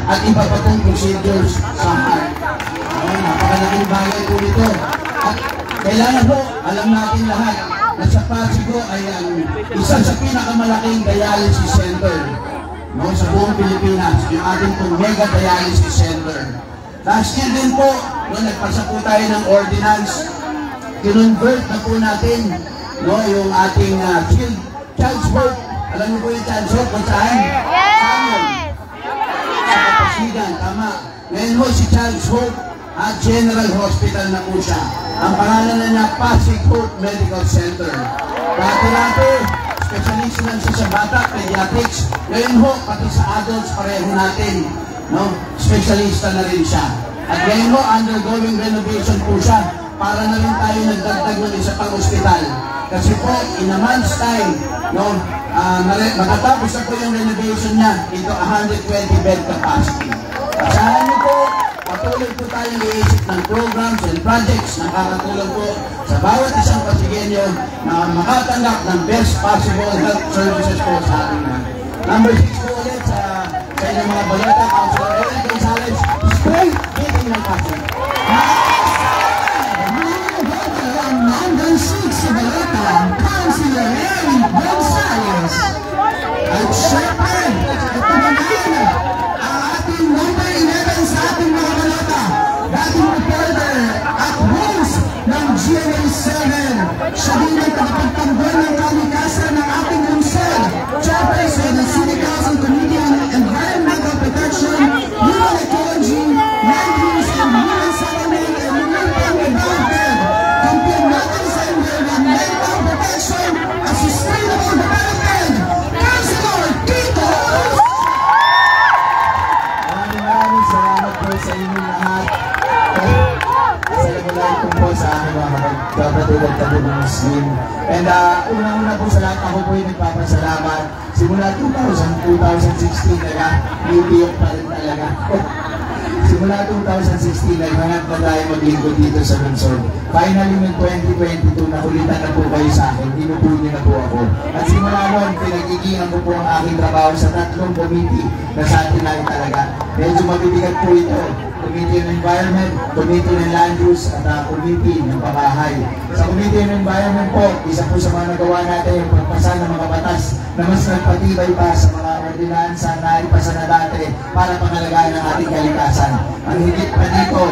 at iba pa pong procedures sa heart. Napakalaking bagay po ito. At kailangan po, alam natin lahat na sa Pasig ay ang isa sa pinakamalaking dialysis center sa buong Pilipinas, yung ating pong mega dialysis center. Last year din po, nagpasa po tayo ng ordinance, kinonvert na po natin yung ating child's birth. Alam niyo po yung child's birth kung saan? Yes! Sa Kapasigan, tama. Ngayon po si Child's Hope at General Hospital na po siya. Ang pangalan na niya, Pasig Hope Medical Center. Dati-dati, specialist lang siya sa bata, pediatrics. Ngayon ho, pati sa adults, pareho natin. Specialista na rin siya. At ngayon ho, undergoing renovation po siya para na rin tayo nagdagdag ng isa pang ospital. Kasi po, in a month's time, makatapos na po yung renovation niya into 120 bed capacity. Asahan niyo po, patuloy po tayong iisip ng programs and projects na nakakatulong po sa bawat isang Pasigenyo na makatanggap ng best possible health services po sa ating mga. Number 6 po ulit sa inyong mga balota, Councilor Ellen Gonzalez, straight meeting ng Pasig. Number 6 sa balota, Councilor Ellen Gonzalez. At syempre, tumanayin ang ating number 11 sa ating mga balota, dating reporter at host ng GMA7. Siya din ang kapagtanggol ng kalikasan ng ating lungsod, Chairperson ng City Council Committee on Environmental Protection, Human Ecology, Land Use and Human Settlement and Urban Development. Kampiyan natin sa environmental protection at sustainable development, Councilor Tito! Maraming salamat po sa inyo lahat. Salamat po po sa aking mga kapatid at kapatid Muslim. And unang-una po sa lahat, ako po yung nagpapasalamat. Simula 2016 nag-iubiyok pa rin talaga. Simula 2016, naghanap na tayo maglingkod dito sa lungsod. Finally, ng 2022, nakulitan na po kayo sa akin. Tinupuli na po ako. At simula noon, pinag-igingan ko po ang aking trabaho sa 3 committee na sa atin lang talaga. Medyo mabibigat po ito. Committee on Environment, Committee on Land Use, at Committee ng Pabahay. Sa Committee on Environment po, isa po sa mga nagawa natin yung pagpasa ng mga batas na mas nagpatibay pa sa mga ordinansa na ipasa na dati para pangalagaan ng ating kalikasan. Ang higit pa dito,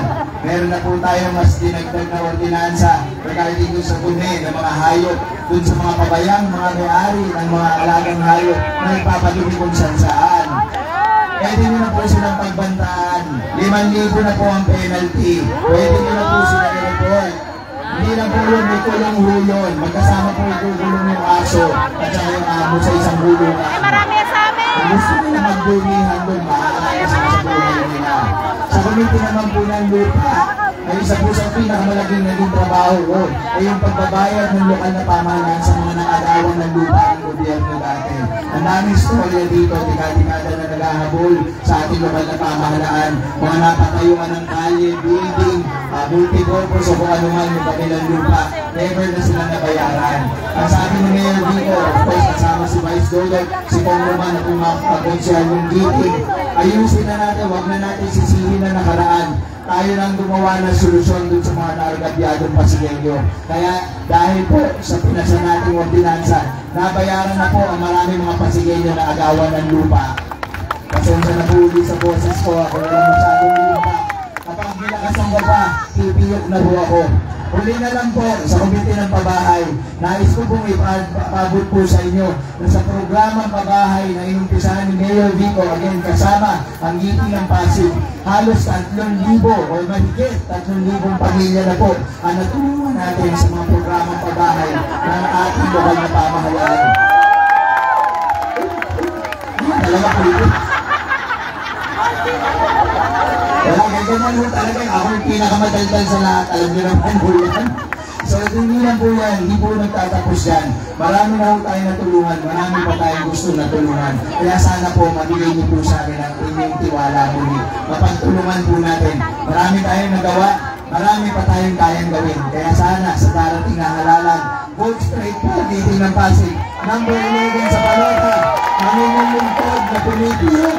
meron na po tayong mas dinagdag na ordinansa regarding dun sa bunhe ng mga hayop, dun sa mga pabayang, mga may-ari ng mga alagang hayop na ipapadumi kung saan. Pwede nyo na po silang pagbantaan. 5,000 na po ang penalty. Pwede nyo na po sila i-report. Hindi lang po yun, may kulong hulon. Magkasama po itulong yung aso at saka yung amo sa isang hulong. Marami sa amin! Kung gusto nyo magdumihan doon, makakalakas sa buhay nila. Sa komite naman po ng lupa, ay isa po sa pinakamalaking naging trabaho ko ay yung pagbabayad ng lokal na pamahalaan sa mga nakagawan ng lupa ng gobyerno dati. Ang daming storya dito, dekada-dekada na naghahabol sa ating lokal na pamahalaan, mga napatayuan ng kalye, building, multi-purpose o kung ano man yung kanilang lupa, never na silang nabayaran. Ang sa ating Mayor Vico, of course, kasama si Vice Dodot, si Congressman at yung mga kaponsyal yung giting, ayusin na natin, huwag na natin sisihin na nakaraan. Tayo nang gumawa ng solusyon dun sa mga naargabyadong Pasigenyo. Kaya dahil po sa pinasa nating ordinansa, nabayaran na po ang maraming mga Pasigenyo na agawan ng lupa. Pasensya na po ulit sa boses ko, ako na lang masyadong lupa. Kapag nilakas ang baba, pipiyok na po ako. Huli na lang po sa komite ng pabahay, nais ko pong ipabot po sa inyo na sa programang pabahay na inumpisahan ni Mayor Vico, again kasama ang giting ng Pasig, halos 3,000 o mahigit 3,000 pamilya na po ang natulungan natin sa mga programang pabahay ng ating lokal na pamahalaan. Talaga po ito. Wala, ganyan mo talaga. Ako yung pinakamadaldal sa lahat. Alam niyo naman po yan. So, hindi lang po yan. Hindi po nagtatapos yan. Marami na po tayo natulungan. Marami pa tayong gusto natulungan. Kaya sana po, mabigay niyo po sa akin ang inyong tiwala po. Mapagtulungan po natin. Marami tayong nagawa. Marami pa tayong kayang gawin. Kaya sana, sa darating na halalan, vote straight po, giting ng Pasig. Number 11 sa balota. Manginong lungkod na pumipiyok.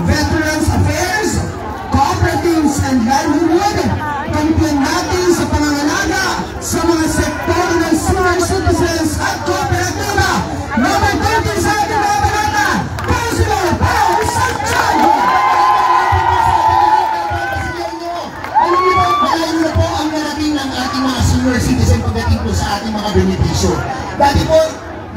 Veterans Affairs, Cooperatives and Livelihood, kampiyon natin sa pangangalaga sa mga sektor ng senior citizens at kooperatiba. Number 30 sa ating mga banata, Councilor Paul Santiago! Alam niyo ba, malayo na po ang narating ng ating mga senior citizen pagdating po sa ating mga benepisyo. Dati po,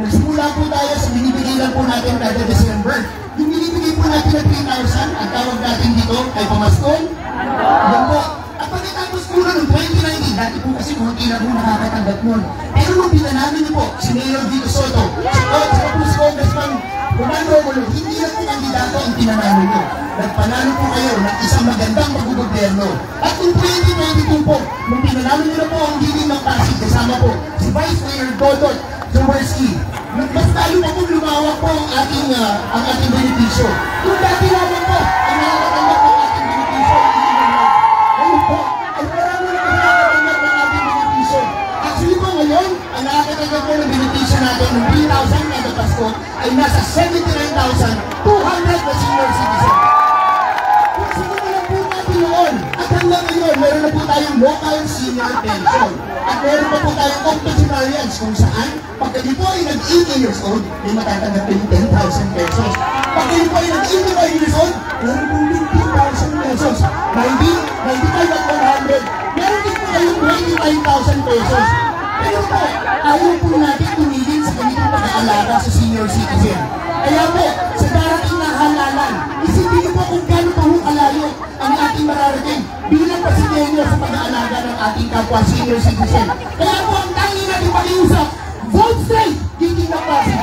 nagsimula po tayo sa binibigay lang po natin kada December. Yung binibigay po natin na 3,000, ang tawag natin dito ay pamaskong. Yan po. At pagkatapos po na ng 2019, dati po kasi konti na po nakakatanggap nun. Pero nung pinanamin niyo po, si Mayor Vito Soto, sa po si Congressman Romando Molo, hindi na po kandidato ang pinanamin niyo. Nagpanalo po kayo ng isang magandang mag-gobyerno. At kung 2022 po, nung pinanamin niyo na po ang hiling ng Pasig, kasama po si Vice Mayor Dodot Jaworski, mas tayo pa po lumawak po ang ating benepisyo. Kung dati lamang po, ang nakakatanggap ng ating benepisyo, ngayon po, ay marami na nakakatanggap ng ating benepisyo. Actually po ngayon, ang nakakatanggap po ng benepisyo natin ng 3,000 kada Pasko ay nasa 79,200 na senior citizen. Kung simulan po natin noon, at hanggang ngayon, meron na po tayong local senior pension. At meron pa po tayong octogenarians kung saan, pag kayo po ay nag-18 years old, may matatanggap yung 10,000 pesos. Pag kayo po ay nag-85 years old, meron po 15,000 pesos. 95 at 100, meron din po kayong 25,000 pesos. Pero po, ayaw po natin tumigil sa ganitong pag-aalaga sa senior citizen. Kaya po, sa darating na halalan, isipin niyo po kung gano'n pa kalayo ang ating mararating bilang Pasigueño sa pag-aalaga ng ating kapwa senior citizen. Kaya po ang tanging natin pakiusap, vote straight, hindi na Pasig.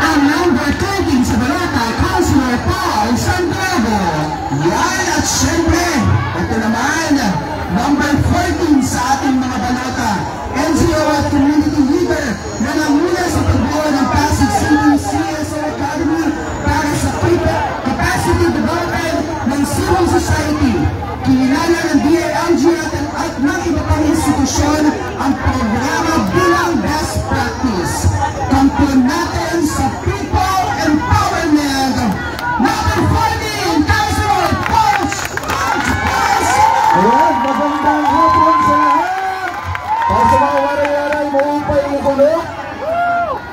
Ang number 13 sa balata, Councilor Paul Santiago. Yan at syempre, ito naman, number 14 sa ating mga balata, NGO at community leader na namuna sa pagbuo ng Pasig City CSO Academy para sa capacity development ng civil society. Kinilala ng DILG at ng iba pang institusyon ang programa bilang best practice. Kampiyon natin sa people empowerment. Number 14, Councilor Coach Coach. Ayan, magandang hapon sa lahat. Para sa mga waray-waray, maupay ng kulok.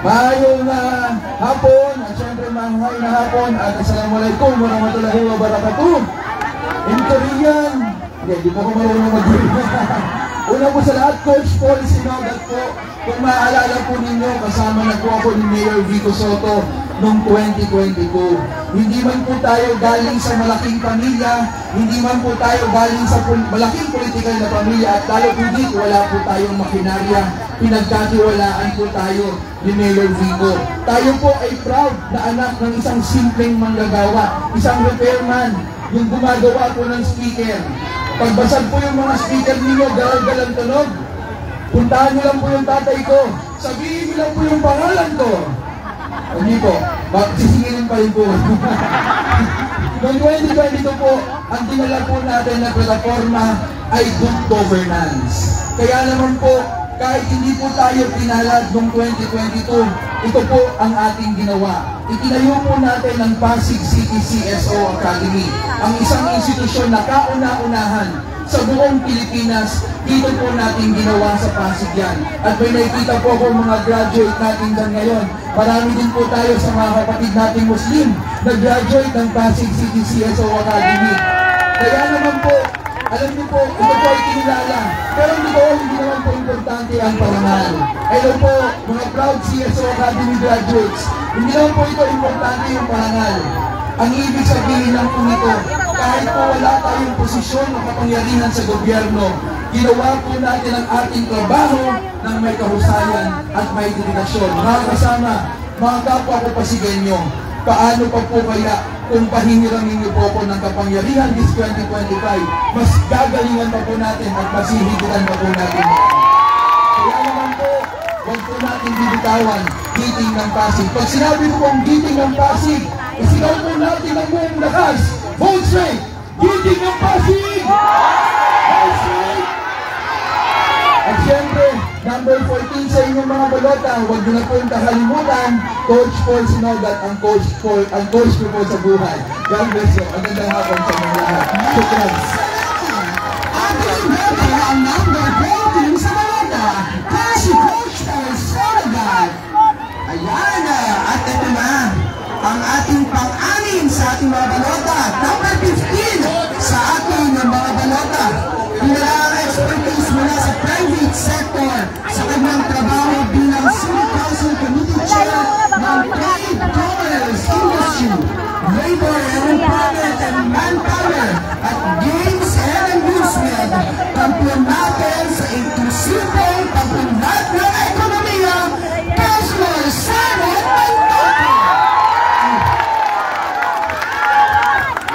Mayong hapon, at syempre mahay na hapon, at assalamualaikum warahmatullahi wabarakatuh. In Korean, hindi po ko marunong mag-Korean. Una po sa lahat, Coach Paul Sinogat po. Kung maaalala po ninyo, kasama na po ako ni Mayor Vito Soto noong 2022. Hindi man po tayo galing sa malaking pamilya, hindi man po tayo galing sa malaking political na pamilya, at lalo po dito, wala po tayong makinarya. Pinagkatiwalaan po tayo ni Mayor Vito. Tayo po ay proud na anak ng isang simpleng manggagawa, isang repairman, yung gumagawa po ng speaker. Pagbasag po yung mga speaker ninyo, galang tunog. Puntahan niyo lang po yung tatay ko. Sabihin niyo lang po yung pangalan ko. Hindi po. Sisingilin pa rin po. Noong 2022 po, ang dinala po natin na plataforma ay good governance. Kaya naman po, kahit hindi po tayo pinalad noong 2022, ito po ang ating ginawa. Itinayo po natin ang Pasig City CSO Academy, ang isang institusyon na kauna-unahan sa buong Pilipinas. Dito po natin ginawa sa Pasig yan. At may nakikita po ako mga graduate natin dyan ngayon. Marami din po tayo sa mga kapatid nating Muslim na graduate ng Pasig City CSO Academy. Kaya naman po, alam niyo po, ito po ay kinilala. Pero hindi naman po importante ang parangal. Hello po, mga proud CSO Academy graduates. Hindi naman po ito importante yung parangal. Ang ibig sabihin lang po nito, kahit po wala tayong posisyon o kapangyarihan sa gobyerno, ginawa po natin ang ating trabaho ng may kahusayan at may dedikasyon. Mga kasama, mga kapwa ko Pasigueño, paano pa po kaya kung pahihiramin niyo po ako ng kapangyarihan this 2025, mas gagalingan pa po natin at mas hihigitan pa po natin. Kaya naman po, huwag po natin bibitawan, giting ng Pasig. Pag sinabi ko pong giting ng Pasig, isigaw po natin ang buong lakas. Vote straight! Giting ng Pasig! Vote straight! At syempre, number 14 sa inyong mga balota, huwag nyo na po yung kakalimutan, Coach Paul Sinogat, ang coach ko po sa buhay. God bless you. Magandang hapon sa mga lahat. Shukran. Ating boto ang number 14 sa balota, si Coach Paul Sinogat. Ayan, at ito na, ang ating pang-anim sa ating mga balota, number 15 sa ating mga balota. Pinala expertise mula sa private sector sa kanyang trabaho bilang City Council Committee Chair ng Trade, Commerce, Industry, Labor and Employment and Manpower at Games and Amusement. Kampiyon natin sa inklusibong pag-unlad ng ekonomiya, Councilor Simon Mantoto.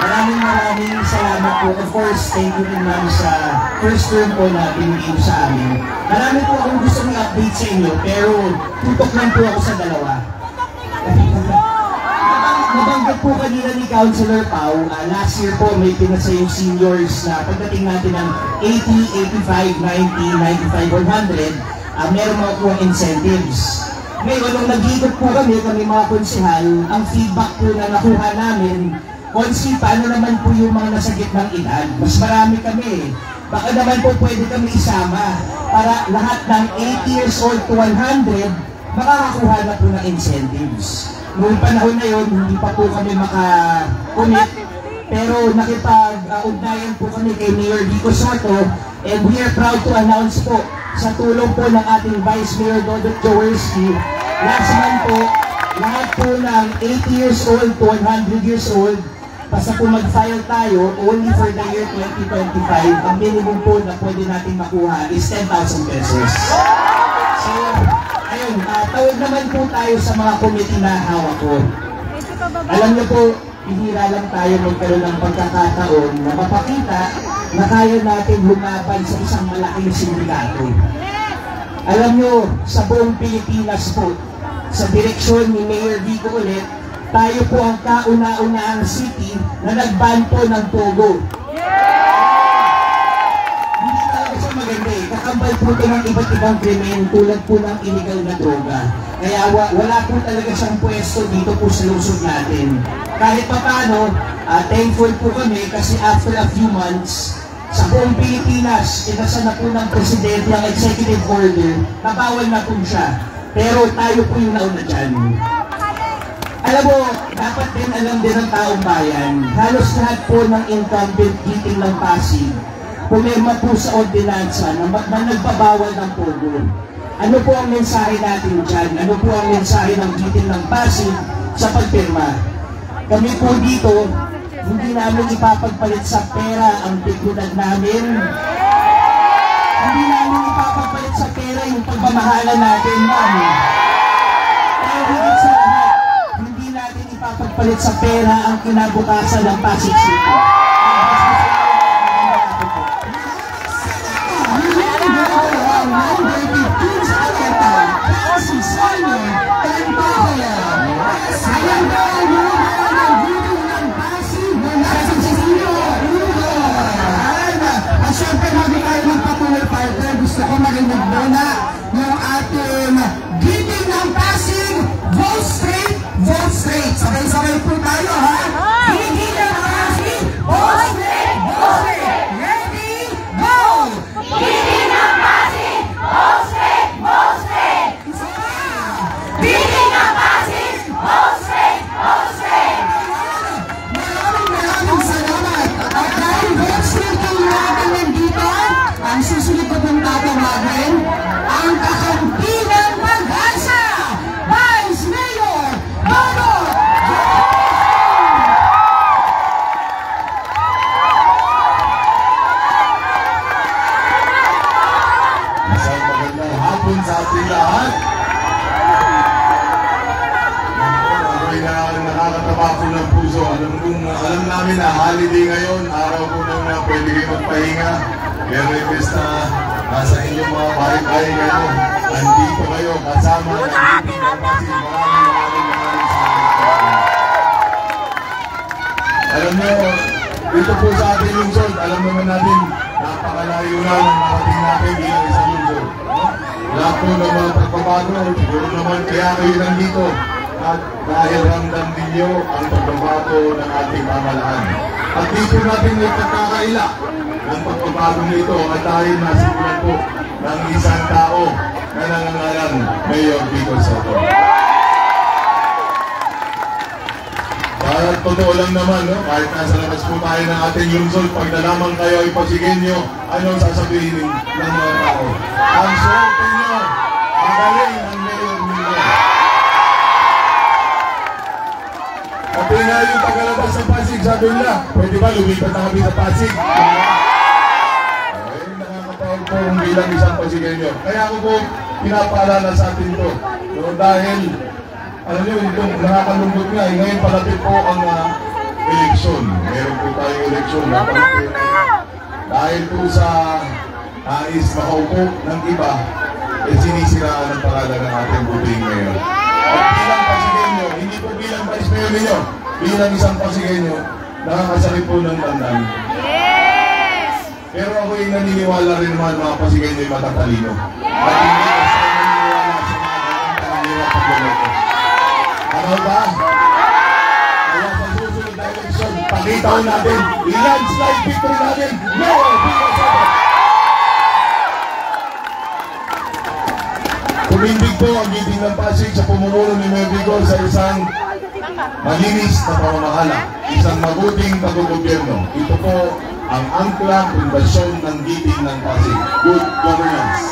Maraming salamat po. Of course, thank you rin namin sa first term po na binigay sa amin. Marami po akong gusto i-update sa inyo, pero tutok lang po ako sa dalawa. Nabanggit po kanina ni Councilor Pau, last year po may pinasa yung seniors na pagdating natin ng 80, 85, 90, 95, 100, meron mga po incentives. Ngayon, nung nag-iikot po kami mga konsehal, ang feedback po na nakuha namin, Konsi, paano naman po yung mga nasa gitnang edad? Mas marami kami. Baka naman po pwede kami isama para lahat ng 80 years old to 100 makakakuha na po ng incentives. Noong panahon na yun, hindi pa po kami makakumit. Pero nakipag-ugnayan po kami kay Mayor Vico Soto, and we are proud to announce po sa tulong po ng ating Vice Mayor Dodot Jaworski, last month po, lahat po ng 80 years old to 100 years old, basta po mag-file tayo, only for the year 2025, ang minimum po na pwede natin makuha is 10,000 pesos. So, ayun, tawag naman po tayo sa mga committee na hawak ko. Alam niyo po, bihira lang tayo magkaroon ng pagkakataon na mapakita na kaya natin lumaban sa isang malaking sindikato. Alam niyo, sa buong Pilipinas po, sa direksyon ni Mayor Vico ulit, tayo po ang kauna-unahang city na nag-ban po ng Pogo. Hindi talaga siya maganda eh. Kakambal po ito ng iba't ibang krimen tulad po ng illegal na droga. Kaya wala po talaga siyang pwesto dito po sa lungsod natin. Kahit pa paano, thankful po kami kasi after a few months, sa buong Pilipinas, inasa na po ng Presidente ang executive order na bawal na po siya. Pero tayo po yung nauna dyan. Alam mo, dapat din alam din ng taong bayan, halos lahat po ng incumbent giting ng Pasig, pumirma po sa ordinansa na nagbabawal ng Pogo. Ano po ang mensahe natin dyan? Ano po ang mensahe ng giting ng Pasig sa pagpirma? Kami po dito, hindi namin ipapagpalit sa pera ang dignidad namin. Hindi namin ipapagpalit sa pera yung pagmamahalan natin, ma'am. Pero higit sa lahat, hindi natin ipapagpalit sa pera ang kinabukasan ng Pasig City. Gusto ko marinig muna yung ating giting ng Pasig. Vote straight, vote straight. Sabay-sabay po tayo, ha? Giting ng Pasig, vote straight, vote straight. Ready, go! Giting ng Pasig, vote straight, vote straight. Giting ng Pasig, vote straight, vote straight. Maraming salamat. At dahil vote straight yung natin nandito, ang susunod ko pong tatawagin, ang kakampi ng pag-asa, Vice Mayor Dodot Isang magandang hapon sa ating lahat. Ako'y nakakataba po ng puso. Alam mo ngayon, araw po na pwede kayo magpahinga. Merry Fiesta, nasa inyong mga bahay-bahay kayo. Andito kayo, kasama ng meeting ng Pasig. Maraming salamat. Alam nyo, dito po sa ating lungsod, alam naman natin, napakalayo na ng marating natin bilang isang lungsod. Lahat po ng mga pagbabago, siguro naman kaya kayo nandito. At dahil ramdam ninyo ang pagbabago ng ating pamahalaan. At dito natin may pagkakaila ng pagbabago nito at dahil nasimulan po ng isang tao na nangangalan Mayor Vico Soto. At totoo lang naman, no? Kahit nasa labas po tayo ng ating lungsod, pag nalaman kayo ay Pasiggenyo, anong sasabihin ng mga tao? Ang swerte nyo, magaling ang Mayor Vico. Pati nga yung pagkalabas sa Pasig, sabi nila, pwede ba lumipat na kami sa Pasig? Ay, nakakatawag po bilang isang Pasiggenyo. Kaya ako po, pinapaalala sa atin to. So, dahil, alam nyo, itong nakakalungkot nga, ngayon palapit po ang eleksyon. Meron po tayong eleksyon. Dahil po sa nais makaupo ng iba, sinisiraan ang pangalan ng ating buting ngayon. At bilang Pasiggenyo, hindi po bilang vice mayor ninyo, bilang isang Pasiggenyo, nakakasakit po ng tandaan. Pero ako'y naniniwala rin naman mga Pasiggenyo ay matatalino. At hindi basta naniniwala sa mga pangangirap pagluluto. Ano ba? Kaya sa susunod na eleksyon, pakita ko natin, i-landslide victory natin, Mayor Vico Soto! Tumindig po ang giting ng Pasig sa pumumuno ni Mayor Vico sa isang malinis na pamamahala, isang mabuting paggogobyerno. Ito po ang angkla pundasyon ng giting ng Pasig, good governance.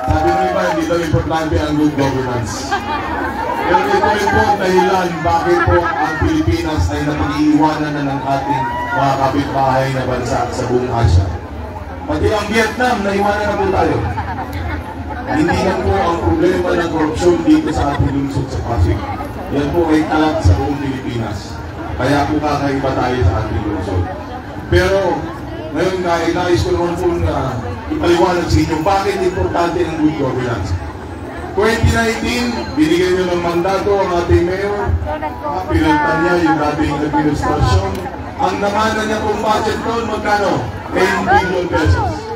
Sabi nyo ba, hindi daw importante ang good governance. Pero ito rin po dahilan bakit po ang Pilipinas ay napag-iiwanan na ng ating mga kapitbahay na bansa sa buong Asia. Pati ang Vietnam, naiwanan na po tayo. Hindi lang po ang problema ng korupsyon dito sa ating lungsod sa Pasig. Yan po ay kalat sa buong Pilipinas. Kaya po kakaiba tayo sa ating lungsod. Pero ngayon nais ko naman po na ipaliwanag sa inyo bakit importante ang good governance. 2019, binigyan nyo ng mandato ang ating mayor. Pinuntan niya yung dating administrasyon. Ang namanan niya kung budget doon, magkano? 10 billion pesos.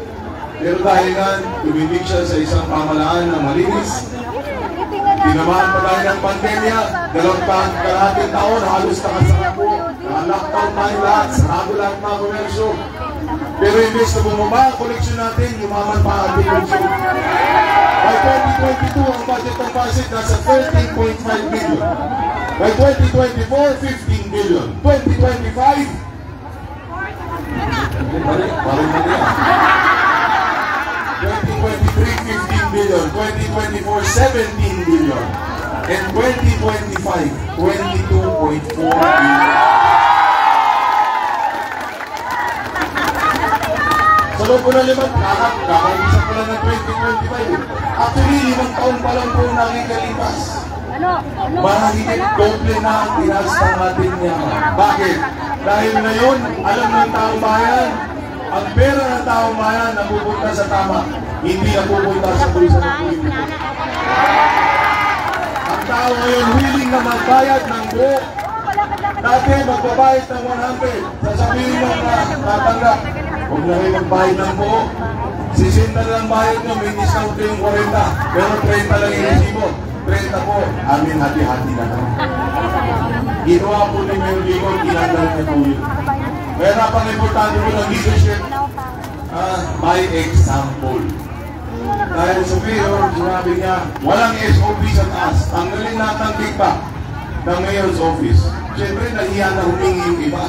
Pero dahil nga, tumitig siya sa isang pamahalaan na malinis. Tinamaan pa tayo ng pandemya, 2 kalahating taon, halos nakasara po. Naka-lockdown tayo lahat, sarado lahat mga komersyo. Pero imbes na bumaba ang koleksyon natin, yumaman pa ang ating koleksyon. By 2022, ang budget ng Pasig nasa 13.5 billion. By 2024, 15 billion. 2025, parang mali yan. 2023, 15 billion. 2024, 17 billion. And 2025, 22.4 billion. Sa loob po na kakaisa po lang ng 2025. Actually, 5 taon pa lang po nakikalipas. Mahigit doble na ang tinasta natin niya. Bakit? Dahil ngayon, alam ng taong bayan, ang pera ng taong bayan napupunta sa tama, hindi napupunta sa bulsa ng politiko. Ang tao ngayon willing na magbayad ng buo. Dati magbabayad ng 100, sasabihin mo na tatanggap. Huwag na kayo magbayad ng buo. 60 na lang bayad nyo, may discount yung 40, pero 30 lang yung resibo. 30 po, amin hati-hati na lang. Ginawa po ni Mayor Vico, tinanggal niya po yun. Kaya napang-importante po ng leadership, by example. Dahil sa Mayor, sinabi niya, walang SOP sa taas. Tanggalin lahat ng kickback ng Mayor's office. Siyempre, nahiya na humingi yung iba.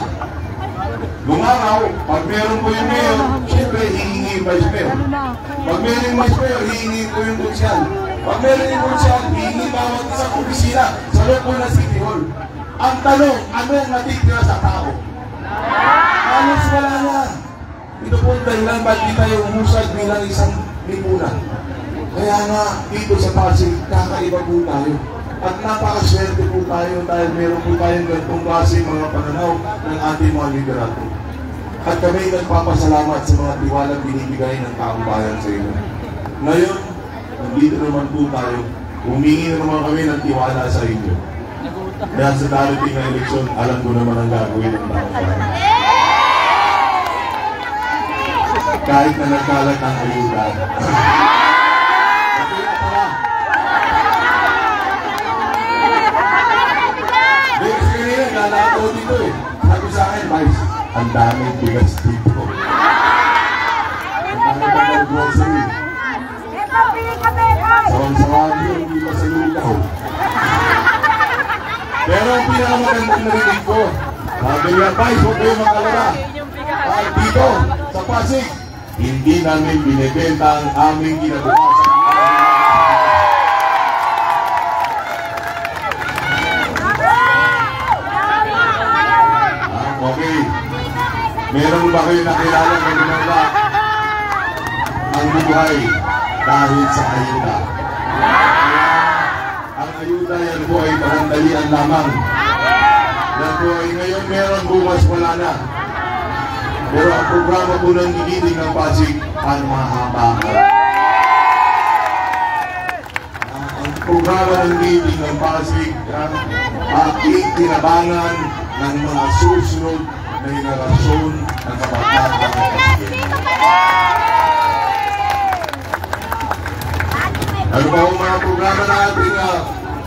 Lumaraw, pag meron po yung Mayor, siyempre, hihingi yung Vice Mayor. Pag meron yung Vice Mayor, hihingi po yung Konsyal. Pag meron yung Konsyal, hihingi bawat isang opisina sa loob po ng City Hall. Ang tanong, ano ang natitira sa tao? Halos wala na. Ito po ang dahilan ba't di tayo umusad bilang isang lipunan. Kaya nga, dito sa Pasig, kakaiba po tayo. At napakaswerte po tayo dahil meron po tayong ganitong klase mga pananaw ng ating mga liderato. At kami nagpapasalamat sa mga tiwalang binibigay ng taong bayan sa inyo. Ngayon, nandito naman po tayo. Humingi naman kami ng tiwala sa inyo. Kaya sa darating na eleksyon, alam ko naman ang gagawin ng taong bayan. Kahit na nagkalat ang ayuda. Nalako dito eh. Sabi sa akin, Vice, ang daming bigas dito. Ang daming mga grocery. Sawang-sawa niyo, hindi pa sa lugaw. Pero ang pinakamagandang narinig ko, sabi niya, Vice, huwag kayo makalala. Kahit dito, sa Pasig, hindi namin binibenta ang aming kinabukasan. Okay. Meron ba kayo nakilala na gumanda ang buhay dahil sa ayuda? Ang ayuda yan po ay panandalian lamang. Yan po ay ngayon meron, bukas wala na. Pero ang programa po ng gigiting ng Pasig ang mahaba. Ang programa ng gigiting ng Pasig ang aking tinabangan ng mga susunod na henerasyon ng kabataan ng Pasig. Ano ba ang mga programa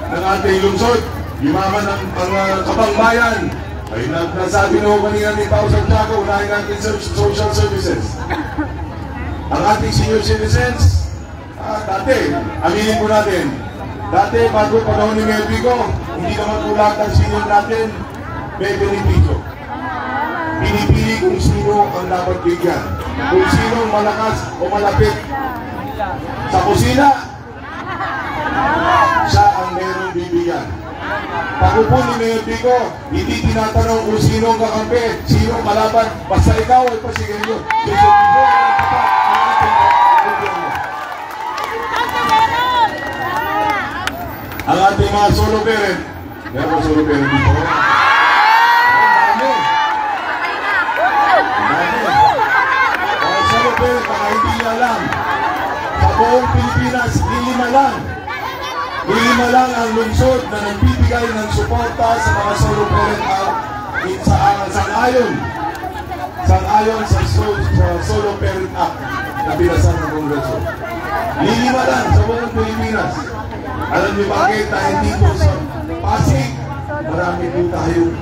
ng ating lungsod? Yumaman ang kapangbayan. Ay nasabi na ho kanina ni Pao Santiago, unahin natin sa social services. Ang ating senior citizens, dati, aminin po natin, dati bago panahon ni Mayor Vico, hindi naman po lahat ng senior natin may benepisyo. Pinipili kung sino ang dapat bigyan. Kung sino ang malakas o malapit sa kusina, siya ang meron bibigyan. Pag-upo ni Mayor Vico, hindi tinatanong kung sino ang kakampi, sino ang kalaban, basta ikaw ay pasigayin mo. Ang ating mga solo parent, meron ba solo parent dito? Ang solo parent, baka hindi niya alam, sa buong Pilipinas, lima lang ang lungsod na nagbibigay ng suporta sa mga solo parent sang-ayon sa Solo Parent Act na binasan ng Kongreso. Lima lang sa buong Pilipinas. Alam niyo bakit? Dahil dito sa Pasig, marami po tayong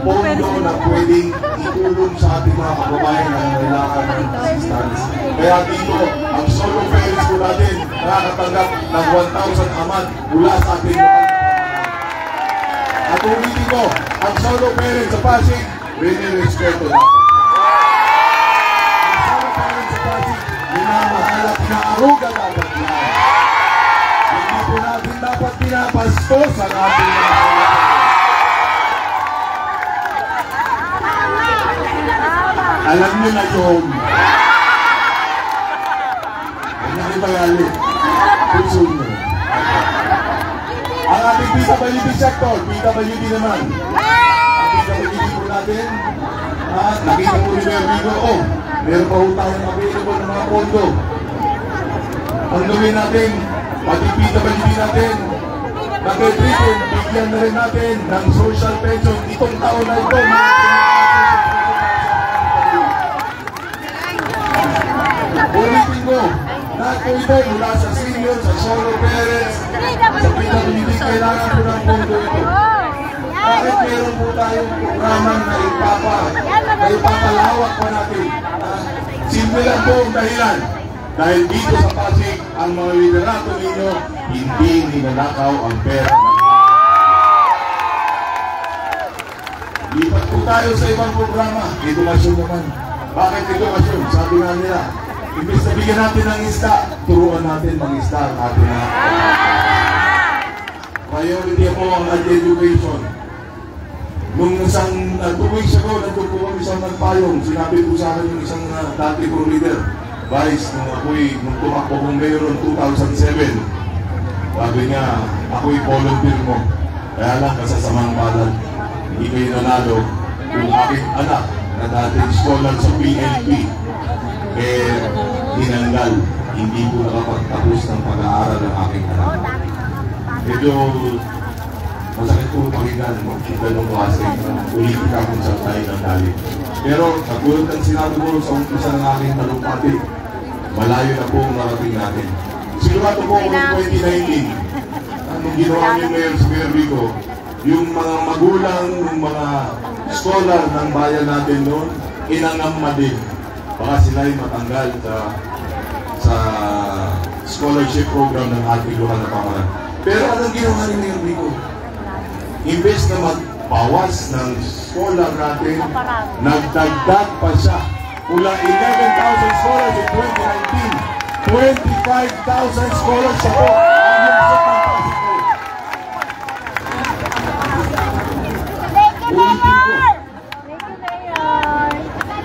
pondo na pwedeng itulong sa ating mga kababayan na kailangan ng assistance. Kaya dito, ang solo parents po natin nakakatanggap ng 1,000 a month mula sa ating lokal. At ulitin ko, ang solo parents sa Pasig, respeto natin. Ang solo parents sa Pasig, minamahal at pinaaruga dapat lahat. Hindi po natin dapat pinapastos ang ating mga kababayan. Alam niyo na yun. Huwag na ibayali. Puso nyo. Ang ating PWD sector, PWD naman. Ang PWD po natin, nakita po ni Mayor Vico, meron pa po tayong available ng mga pondo. Ang gawin natin, pati PWD natin, nag-treated, bigyan na rin natin ng social pension itong taon na ito. Ulitin ko, lahat po ito mula sa senior, sa solo parents, sa PWD, kailangan po ng pondo ito. Bakit meron po tayong programa na ipapalawak po natin? Simple lang po ang dahilan. Dahil dito sa Pasig, ang mga liderato ninyo, hindi ninanakaw ang pera. Lipat po tayo sa ibang programa. Edukasyon naman. Bakit edukasyon? Sabi nga nila, imbes na bigyan natin ng isda, turuan natin ng isda ang ating mga. Priority po ang education. Nung isang 2 weeks ago, nandun po kami sa nagpayong, sinabi po sa akin yung isang dati kong leader, Vice, nung tumakbo kong mayor noong 2007. Sabi niya, ako'y volunteer mo. Kaya lang kasasamang palad, hindi kayo nanalo yung aking anak na dating scholar sa PNP. Tinanggal, hindi po nakapagtapos ng pag-aaral ng aking anak. Medyo masakit po pakinggan mo kung ganong klase ng politika kung saan tayo nanggaling. Pero katulad ng sinabi mo sa umpisa ng aking talumpati, malayo na po ang narating natin. Sigurado po noong 2019, anong ginawa niyo ngayon sa Mayor Rico, yung mga magulang, yung mga scholar ng bayan natin noon, inangamba din. Baka sila ay matanggal sa scholarship program ng ating lokal na pamahalaan. Pero anong ginawa ni Mayor Rico? Imbes na magbawas ng scholar natin, nagdagdag pa siya. Mula 11,000 scholars in 2019, 25,000 scholars sa po ang yungsot ng Pasig.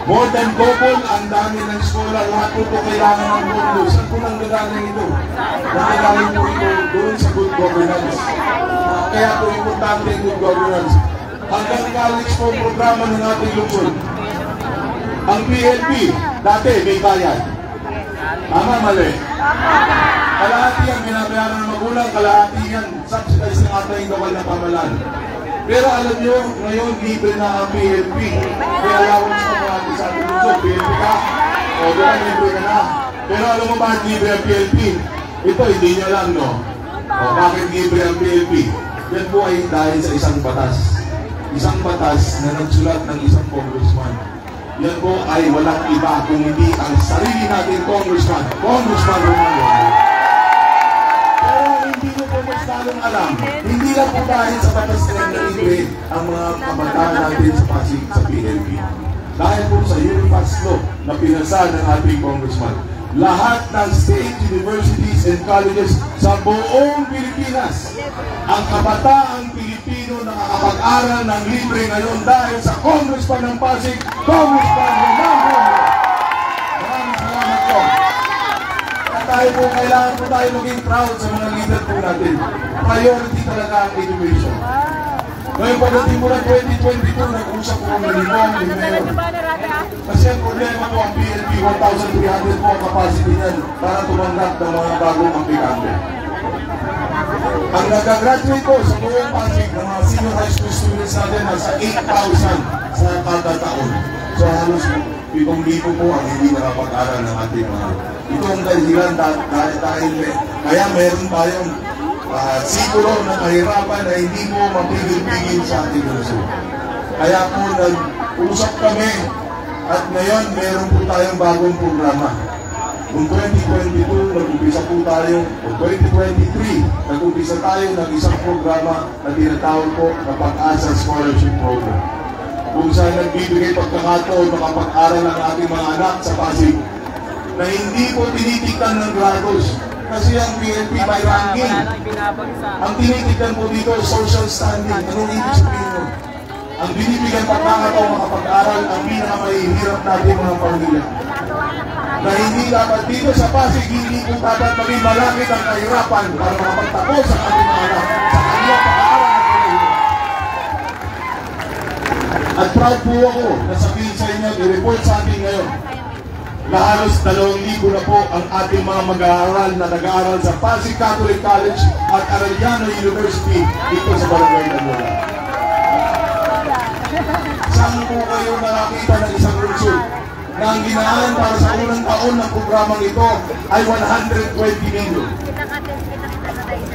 More than double ang dami ng scholar. Lahat po kailangan ng mundo. Saan po nang gagaling ito? Nagagaling po ito doon sa good governance. Kaya po importante yung good governance. Hanggang college po ang programa ng ating lungsod. Ang PNP, dati may bayad. Tama, mali. Kalahati yan, binabayaran ng magulang, kalahati yan, subsidize ng ating lokal na pamahalaan. Pero alam nyo, ngayon libre na ang PNP. Kaya allowance ka mo natin sa ating lungsod. PNP ka, o doon libre ka na. Pero alam mo ba, libre ang PNP? Ito, hindi nyo lang, no? O bakit libre ang PNP? Yan po ay dahil sa isang batas. Isang batas na nagsulat ng isang congressman. Yan po ay walang iba kung hindi ang sarili natin congressman Romano. Pero hindi nyo po mas lalong alam, hindi lang po dahil sa batas na libre ang mga kabataan natin sa Pasig sa PNP. Dahil po sa Unipass Law na pinasa ng ating congressman, lahat ng state universities and colleges sa buong Pilipinas, ang kabataang Pilipino na nakakapag-aral ng libre ngayon dahil sa Congressman ng Pasig, Congressman Romano. Maraming salamat po. At tayo po, kailangan po tayo maging proud sa mga leader po natin. Priority talaga ang education. Ngayon pagdating mo ng 2022, nag-usap po kami ni Mayor. Kasi ang problema po ang PNP, 1,300 po ang capacity niyan para tumanggap ng mga bagong aplikante. Ang nag-graduate po sa buong Pasig ng mga senior high school students natin nasa 8,000 sa kada taon. So halos 7,000 po ang hindi nakapag-aral ng ating mga. Ito ang dahilan dahil kaya meron tayong sikulo na kahirapan na hindi mo mapigil-pigil sa ating lungsod. Kaya po nag-usap kami at ngayon meron po tayong bagong programa. Noong 2022, nag-umpisa po tayo, o 2023, nag-umpisa tayo ng isang programa na tinatawag po na Pag-asa Scholarship Program. Kung saan nagbibigay pagkakataon makapag-aral ang ating mga anak sa Pasig na hindi po tinitignan ng grados. Kasi ang PNP by ranking, ang tinitignan po dito social standing. Anong ibig sabihin mo? Ang binibigyan pagkakataon makapag-aral ang pinakamahihirap natin mga pamilya. Na hindi dapat dito sa Pasig, hindi po dapat maging malapit ang kahirapan para makapagtapos sa ating mga anak sa kanyang pag-aaral ng pamilya. At proud po ako na sabihin sa inyo, i-report sa atin ngayon na halos 2,000 na po ang ating mga mag-aaral na nag-aaral sa Pasig Catholic College at Arellano University dito sa Barangay Nagola. Saan po kayo nakakita ng isang lungsod na ang ginaan para sa unang taon ng programang ito ay 120 million.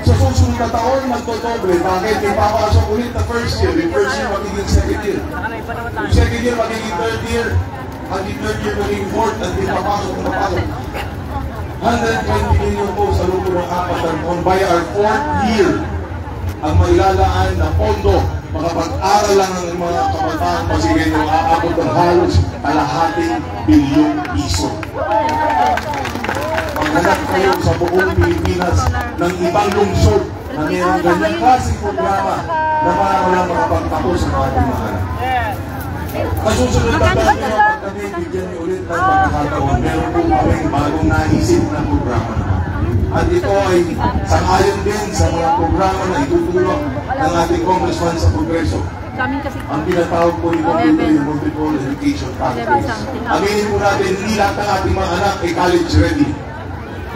Sa susunod na taon, magtotobre. Bakit? May papasok ulit na first year. Yung first year magiging second year. Yung second year magiging third year. Ang third year magiging fourth at di papasok na papasok. 120 million po sa loob ng 4 na taon by our fourth year ang mailalaan na pondo. Makapag-aral lang ang mga kabataan Pasigueño aabot ng halos kalahating bilyong piso. Maghanap kayo sa buong Pilipinas ng ibang lungsod na mayroong ganyang klaseng programa na para walang makapagtapos sa ating mga anak. Kasusunod na tayo nyo pag kami bigyan niyo ulit ng pagkakataon, meron po kaming bagong naisip na programa. At ito ay sangayon din sa mga programa na itutulong ng ating congressman sa Kongreso. Ang tinatawag po nito dito yung multiple education pathways. Aminin po natin, hindi lahat ng ating mga anak ay college ready.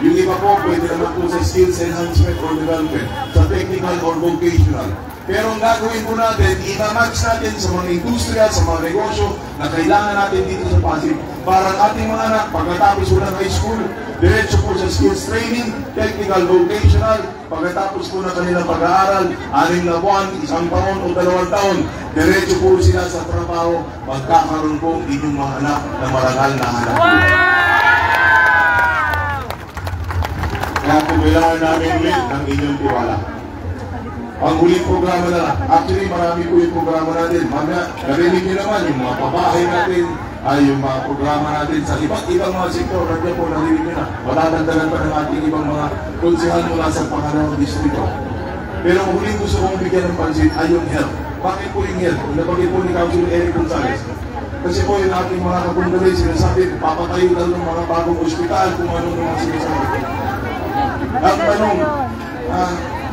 Yung iba po, pwede naman po sa skills enhancement or development, sa technical or vocational. Pero ang gagawin po natin, i-match natin sa mga industriya, sa mga negosyo na kailangan natin dito sa Pasig para ang ating mga anak, pagkatapos po ng high school, diretso po sa skills training, technical, vocational, pagkatapos po ng kanilang pag-aaral, 6 na buwan, 1 taon o 2 taon, diretso po sila sa trabaho, magkakaroon po inyong mga anak na marangal na anak. Kaya po kailangan namin ulit ng inyong tiwala. Ang huling programa na lang. Actually, marami po yung programa natin. Mamaya, narinig nyo naman yung mga pabahay natin, ay yung mga programa natin sa iba't ibang mga sektor. Nandiyan po, narinig nyo na. Matatagdagan pa ng ating ibang mga konsehal mula sa pangalawang distrito. Pero ang huling gusto kong bigyan ng pansin ay yung health. Bakit po yung health? Nabagay po ni Councilor Eric Gonzalez. Kasi po yung ating mga kabundalay, sinasabi, papatayo lang ng mga bagong ospital kung ano mga sinasabi. Ang tanong,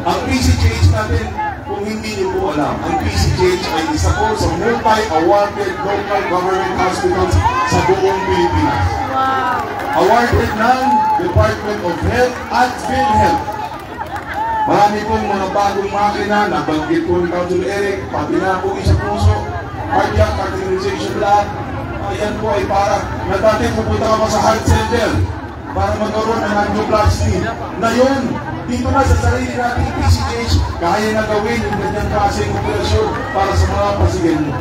ang PCGH natin, kung hindi niyo po alam, ang PCGH ay isa po sa multi-awarded local government hospitals sa buong Pilipinas. Awarded ng Department of Health at PhilHealth. Marami pong mga bagong makina, nabanggit po ni Councilor Eric, pati na po isa puso, cardiac catheterization lab. Ayan po ay para, na dati pupunta ka pa sa heart center para magkaroon ng angioplasty. Ngayon, dito na sa sarili natin PCGH, kaya na gawin yung ganyang klaseng operasyon para sa mga pasyente.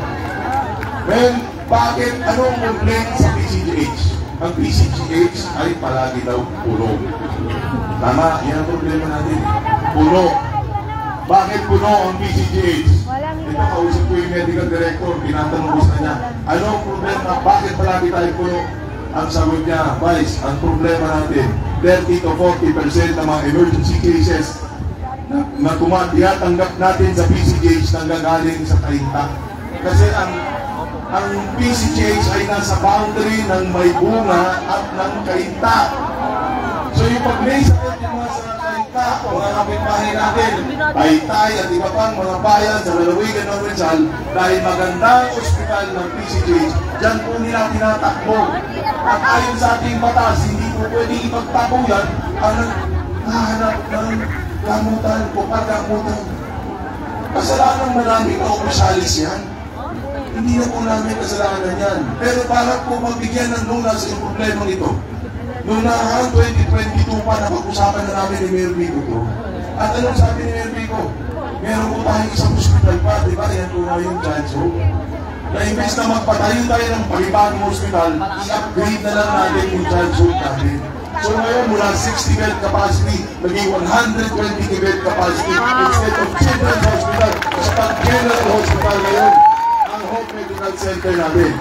Well, bakit? Anong complaint sa PCGH? Ang PCGH ay palagi daw puno. Tama, yan ang problema natin. Puno. Bakit puno ang PCGH? Ito, kausap ko yung medical director, tinatanong ko sa kanya, anong problema? Bakit palagi tayo puno? Ang sagot niya, Vice, ang problema natin, 30 to 40% ng mga emergency cases na tinatanggap natin sa PCGH na gagaling sa kainta. Kasi ang PCGH ay nasa boundary ng may bunga at ng kainta. So yung pag-may sakit yung mga sa kainta, mga kapitbahay natin, Taytay at iba pang mga bayan sa lalawigan ng Rizal, dahil magandang ospital ng PCGH, dyan po nila tinatakbo. At ayon sa ating batas, hindi po pwede ipagtakbo yan ang nahanap ng gamutan o paggamutan. Kasalanan maraming na opisalis yan. Hindi na po namin kasalanan yan. Pero para po magbigyan ng lunas sa problema nito, noong nahan 2022 pa, napag-usapan na namin ni Mayor Vico to. At anong sabi ni Mayor Vico? Meron po tayong isang hospital pa, di ba? Yan po nga yung Child's Hope. Na imbes na magpatayo tayo ng panibagong hospital, i-upgrade na lang natin yung Child's Hope natin. So ngayon, mula 60 bed capacity, naging 120 bed capacity instead of Children's Hospital. Sa pag-General Hospital ngayon, ang Hope Medical Center natin.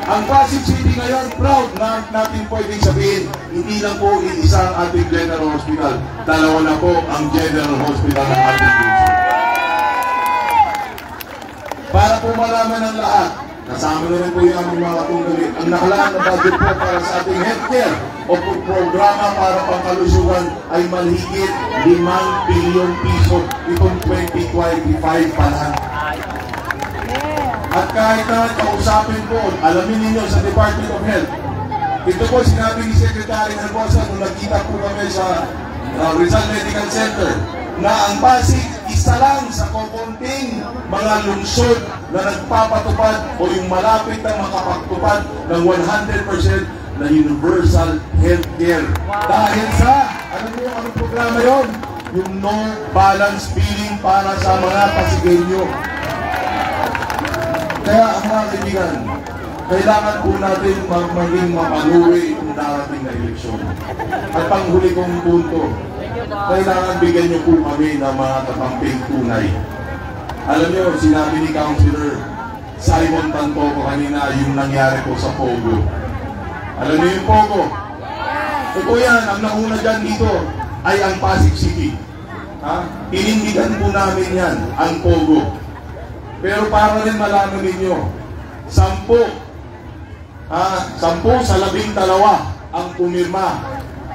Ang Pasig City ngayon, proud na natin pwedeng sabihin, hindi lang po iisa ang ating General Hospital. Dalawa na po ang General Hospital ng ating Pasig. Para po malaman ng lahat, kasama na rin po yung aming mga katunggali. Ang nakalaan na budget po para sa ating healthcare o programa para pangkalusugan ay malhigit 5 billion piso itong 2025 pa lang. At kahit na kausapin po, alamin ninyo sa Department of Health, ito po sinabi ni Secretary Herbosa nung nagkita po kami sa Rizal Medical Center, na ang Pasig isa lang sa kukunting mga lungsod na nagpapatupad o yung malapit na makapagtupad ng 100% na universal healthcare. Dahil sa, alam mo anong programa yon? Yung no balance billing para sa mga Pasigenyo. Kaya ang mga kaibigan, kailangan po natin maging mapanuwi kung darating na eleksyon. At panghuli kong punto, kailangan bigyan niyo po kami ng mga katamping tunay. Alam niyo, sinabi ni Councilor Simon Tantoco kanina yung nangyari po sa Pogo. Alam niyo yung Pogo? Ito yan, ang nauna dyan dito ay ang Pasig City. Inindigan po namin yan, ang Pogo. Pero para rin malaman ninyo, 10 sa 12 ang pumirma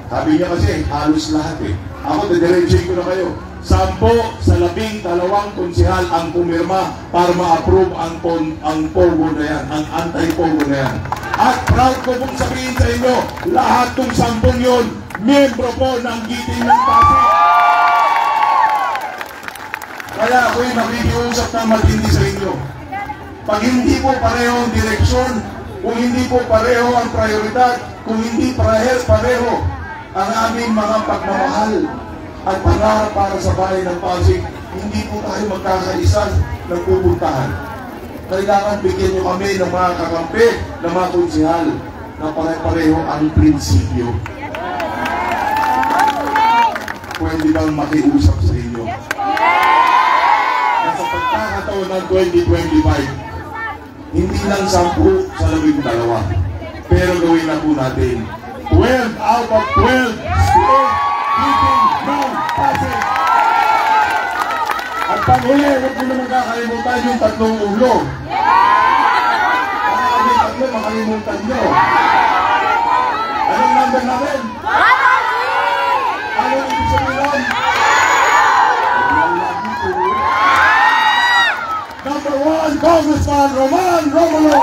Sabi niya kasi, halos lahat eh. Ako, didiretsuhin ko na kayo. 10 sa 12 konsehal ang pumirma para ma-approve ang POGO na yan, ang anti-POGO na yan. At proud ko pong sabihin sa inyo, lahat ng 10 yun, miyembro po ng giting ng Pasig. Kaya ako'y nakikiusap na matindi sa inyo. Pag hindi po pareho ang direksyon, kung hindi po pareho ang prioridad, kung hindi pareho ang aming mga pagmamahal at pangarap para sa bayan ng Pasig, hindi po tayo magkakaisa ng pupuntahan. Kailangan bigyan nyo kami ng mga kakampi, ng mga konsehal na pare-pareho ang prinsipyo. Pwede bang makiusap sa inyo? Na sa pagkakataon ng 2025, hindi lang 10 sa 12, pero gawin na po natin 12 out of 12 state giting ng Pasig. At panghuli, huwag mo naman kakalimutan yung 3 ulo. Baka kami 3 makalimutan nyo. Anong number namin? Anong ibig sabihin? Number 1, Congressman Roman Romulo.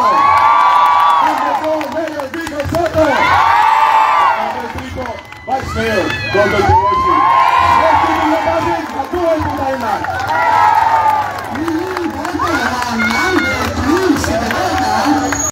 Number 4, Mayor Vico Soto. Number 3 po, Vice Mayor Robert Duarte.